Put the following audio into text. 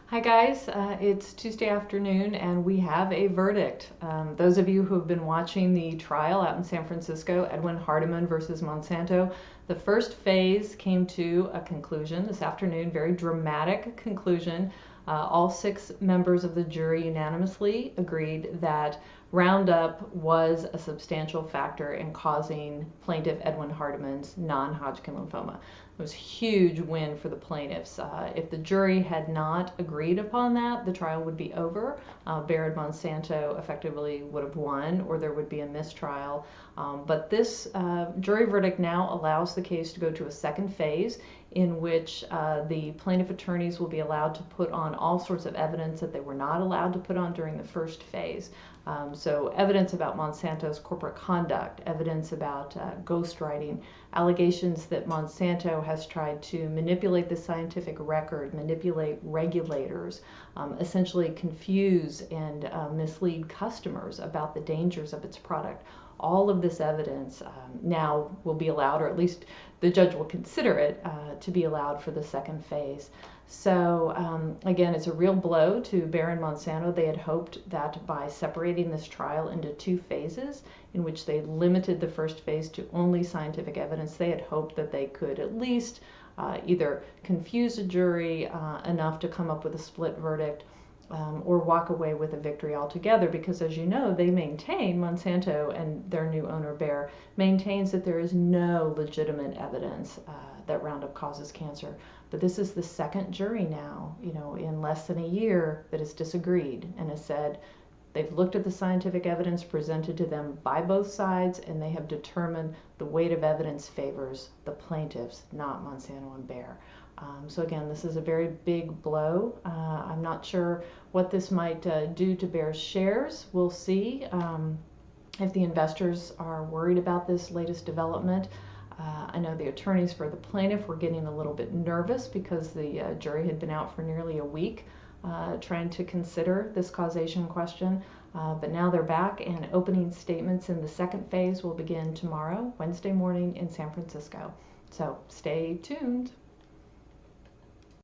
Hi guys, it's Tuesday afternoon and we have a verdict. Those of you who have been watching the trial out in San Francisco, Edwin Hardeman versus Monsanto, the first phase came to a conclusion this afternoon, very dramatic conclusion. All 6 members of the jury unanimously agreed that Roundup was a substantial factor in causing plaintiff Edwin Hardeman's non-Hodgkin lymphoma. It was a huge win for the plaintiffs. If the jury had not agreed upon that, the trial would be over. Bayer and Monsanto effectively would have won, or there would be a mistrial. But this jury verdict now allows the case to go to a second phase in which the plaintiff attorneys will be allowed to put on all sorts of evidence that they were not allowed to put on during the first phase. So evidence about Monsanto's corporate conduct, evidence about ghostwriting, allegations that Monsanto has tried to manipulate the scientific record, manipulate regulators, essentially confuse and mislead customers about the dangers of its product. All of this evidence now will be allowed, or at least the judge will consider it to be allowed for the second phase. So again, it's a real blow to Bayer and Monsanto. They had hoped that by separating this trial into 2 phases, in which they limited the first phase to only scientific evidence, they had hoped that they could at least either confuse a jury enough to come up with a split verdict, or walk away with a victory altogether, because as you know, they maintain, Monsanto and their new owner Bayer maintains that there is no legitimate evidence that Roundup causes cancer. But this is the second jury now, in less than a year, that has disagreed and has said they've looked at the scientific evidence presented to them by both sides, and they have determined the weight of evidence favors the plaintiffs, not Monsanto and Bayer. So again, this is a very big blow. I'm not sure what this might do to Bayer's shares. We'll see if the investors are worried about this latest development. I know the attorneys for the plaintiff were getting a little bit nervous because the jury had been out for nearly a week trying to consider this causation question. But now they're back, and opening statements in the second phase will begin tomorrow, Wednesday morning in San Francisco. So stay tuned.